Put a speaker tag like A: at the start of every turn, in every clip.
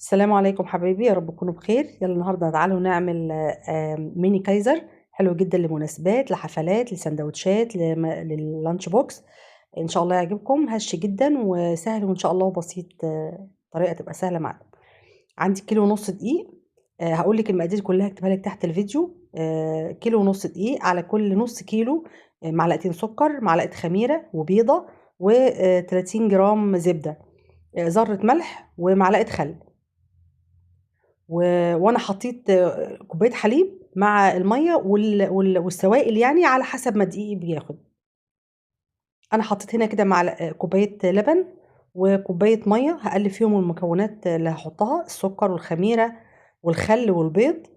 A: السلام عليكم حبايبي، يا رب تكونوا بخير. يلا النهارده تعالوا نعمل ميني كايزر حلو جدا لمناسبات، لحفلات، لسندوتشات، لللانش بوكس. ان شاء الله يعجبكم، هش جدا وسهل وان شاء الله بسيط. طريقه تبقى سهله معاكم. عندي كيلو ونص دقيق. هقول لك المقادير كلها، اكتبها لك تحت الفيديو. كيلو ونص دقيق، على كل نص كيلو معلقتين سكر، معلقه خميره وبيضه، و30 جرام زبده، ذره ملح ومعلقه خل. و... وانا حطيت كوبايه حليب مع الميه والسوائل، يعني على حسب ما الدقيق بياخد. انا حطيت هنا كده مع كوبايه لبن وكوبايه ميه، هقلب فيهم المكونات اللي هحطها: السكر والخميره والخل والبيض،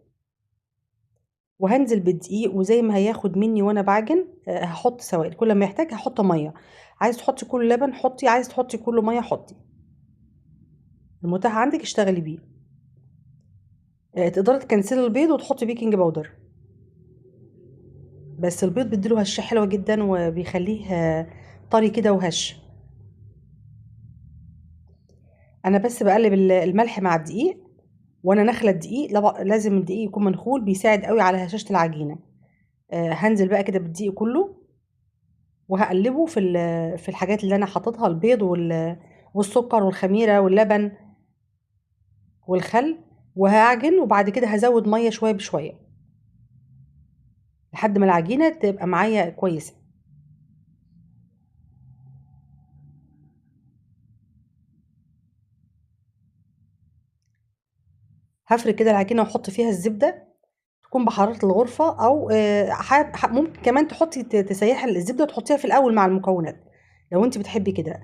A: وهنزل بالدقيق. وزي ما هياخد مني وانا بعجن هحط سوائل، كل ما يحتاج هحط ميه. عايز تحطي كله لبن حطي، عايز تحطي كله ميه حطي، المتاح عندك اشتغلي بيه. تقدري تكنسلي البيض وتحطي بيكنج باودر، بس البيض بيديله هشة حلوة جدا وبيخليه طري كده وهش. انا بس بقلب الملح مع الدقيق، وانا نخله الدقيق. لازم الدقيق يكون منخول، بيساعد قوي على هشاشة العجينة. هنزل بقى كده بالدقيق كله، وهقلبه في الحاجات اللي انا حاططها: البيض والسكر والخميرة واللبن والخل، وهعجن. وبعد كده هزود مية شوية بشوية لحد ما العجينة تبقى معايا كويسة. هفرد كده العجينة واحط فيها الزبدة، تكون بحرارة الغرفة، أو ممكن كمان تحطي تسيحي الزبدة وتحطيها في الأول مع المكونات لو أنت بتحبي كده.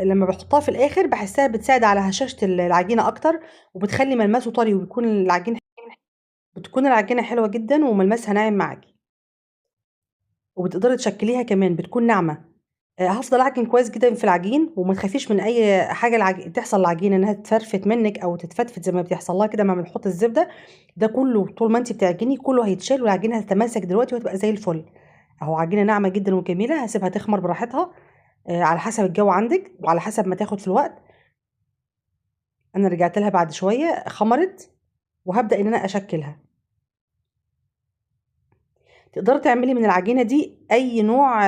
A: لما بحطها في الآخر بحسها بتساعد على هشاشة العجينة أكتر، وبتخلي ملمسه طري، بتكون العجينة حلوة جدا وملمسها ناعم معاكي، وبتقدري تشكليها كمان بتكون ناعمة. هافضل أعجن كويس جدًا في العجين، وما تخافيش من أي حاجة تحصل للعجينة إنها تفرفت منِّك أو تتفتفت زي ما بيحصل لها كده أمّا بنحط الزبدة. ده كله طول ما أنتِ بتعجني كله هيتشال، والعجينة هتتماسك دلوقتي وهتبقى زي الفل. أهو عجينة ناعمة جدًا وجميلة، هاسيبها تخمر براحتها على حسب الجو عندِك وعلى حسب ما تاخد في الوقت. أنا رجعت لها بعد شوية خمرت، وهابدأ إن أنا أشكلها. تقدري تعملي من العجينة دي أي نوع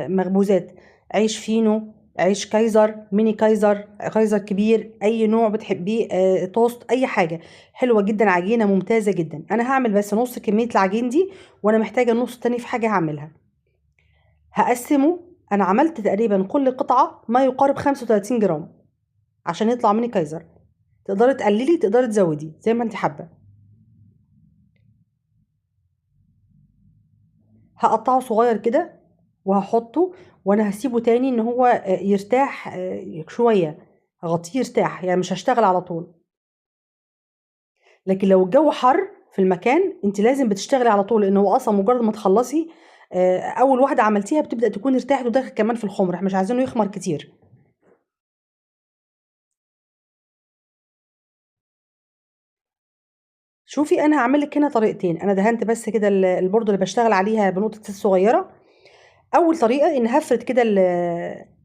A: مخبوزات: عيش فينو، عيش كايزر، ميني كايزر، كايزر كبير، أي نوع بتحبيه، توست، أي حاجة حلوة جدا. عجينة ممتازة جدا. أنا هعمل بس نص كمية العجين دي، وأنا محتاجة النص التاني في حاجة هعملها. هقسمه. أنا عملت تقريبا كل قطعة ما يقارب 35 جرام عشان يطلع ميني كايزر. تقدري تقللي، تقدري تزودي زي ما انت حابة. هقطعه صغير كده وهحطه، وانا هسيبه تاني ان هو يرتاح شوية. هغطيه يرتاح، يعني مش هشتغل على طول. لكن لو الجو حر في المكان انت لازم بتشتغلي على طول، لان هو اصلا مجرد ما تخلصي اول واحدة عملتيها بتبدأ تكون ارتاحت وداخل كمان في الخمر، احنا مش عايزينه يخمر كتير. شوفي، انا هعمل لك هنا طريقتين. انا دهنت بس كده البورد اللي بشتغل عليها بنقطة زيت صغيرة. اول طريقة ان هفرد كده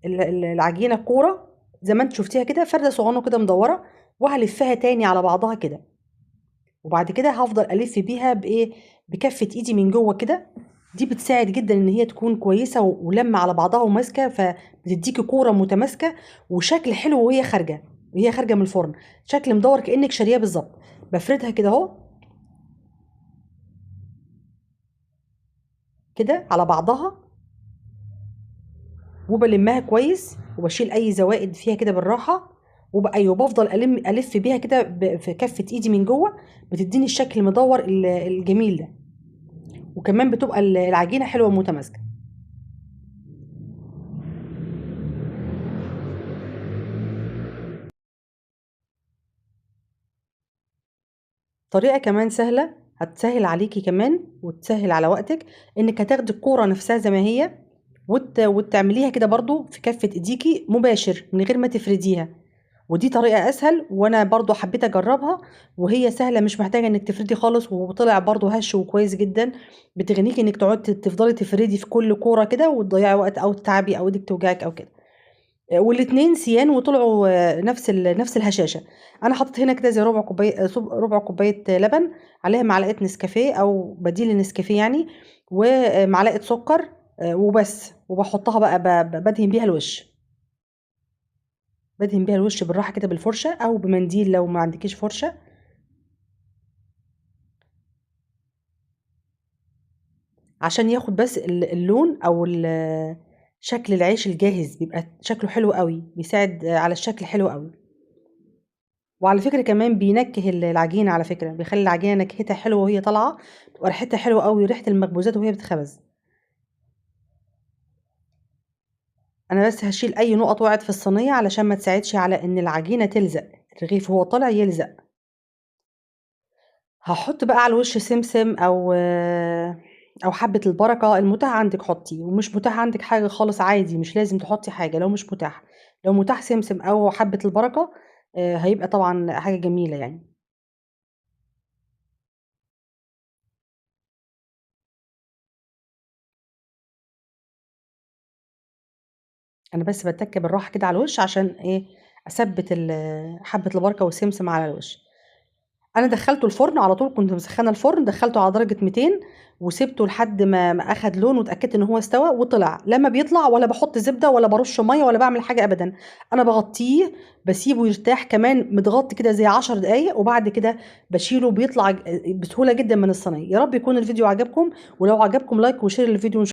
A: العجينة كورة زي ما انت شفتيها كده، فردة صغننة كده مدورة، وهلفها تاني على بعضها كده. وبعد كده هافضل الف بيها بايه، بكفة ايدي من جوه كده. دي بتساعد جدا ان هي تكون كويسة ولمة على بعضها وماسكة، فبتديكي كورة متماسكة وشكل حلو وهي خارجة من الفرن، شكل مدور كأنك شارياه بالظبط. بفردها كده اهو، كده على بعضها، وبلمها كويس وبشيل اي زوائد فيها كده بالراحه. ايوه، بفضل الف بيها كده في كفه ايدي من جوه، بتديني الشكل المدور الجميل ده، وكمان بتبقى العجينه حلوه ومتماسكه. طريقه كمان سهله هتسهل عليكي كمان وتسهل على وقتك، انك هتاخدي الكوره نفسها زي ما هي، وتعمليها كده برضو في كفه ايديكي مباشر من غير ما تفرديها. ودي طريقة أسهل، وأنا برضو حبيت أجربها، وهي سهلة مش محتاجة إنك تفردي خالص، وطلع برضو هش وكويس جدا. بتغنيكي إنك تقعدي تفضلي تفردي في كل كورة كده وتضيعي وقت أو تتعبي أو إيدك توجعك أو كده. والاتنين سيان وطلعوا نفس الهشاشة. أنا حطيت هنا كده زي ربع كوباية لبن، عليها معلقة نسكافيه أو بديل النسكافيه يعني، ومعلقة سكر وبس، وباحطها بقى بادهن بيها الوش. بادهن بيها الوش بالراحة كده بالفرشة أو بمنديل لو ما عندكيش فرشة. عشان ياخد بس اللون أو شكل العيش الجاهز بيبقى شكله حلو أوي، بيساعد على الشكل حلو أوي. وعلى فكرة كمان بينكّه العجينة على فكرة، بيخلّي العجينة نكهتها حلوة وهي طالعة، بتبقى ريحتها حلوة أوي، ريحة المخبوزات وهي بتتخبز. أنا بس هاشيل أي نقط وقعت في الصينية علشان ما تساعدش على إن العجينة تلزق، الرغيف وهو طالع يلزق. هاحط بقى على الوش سمسم أو حبة البركة، المتاح عندِك حطي، ومش متاح عندِك حاجة خالص عادي، مش لازم تحطي حاجة لو مش متاح. لو متاح سمسم أو حبة البركة هيبقى طبعًا حاجة جميلة يعني. أنا بس باتَّكة بالراحة كده على الوش عشان إيه، أثبِّت حبة البركة والسمسم على الوش. أنا دخّلته الفرن على طول، كنت مسخّنة الفرن، دخّلته على درجة 200 وسِبته لحد ما أخد لون واتأكدت إن هو استوى وطلع. لمّا بيطلع ولا باحط زبدة ولا بارُش مَيّة ولا باعمل حاجة أبدًا، أنا باغطّيه، باسيبه يرتاح كمان متغطّي كده زي 10 دقايق، وبعد كده باشيله بيطلع بسهولة جدًا من الصينية. يا رب يكون الفيديو عجبكم، ولو عجبكم لايك وشير للفيديو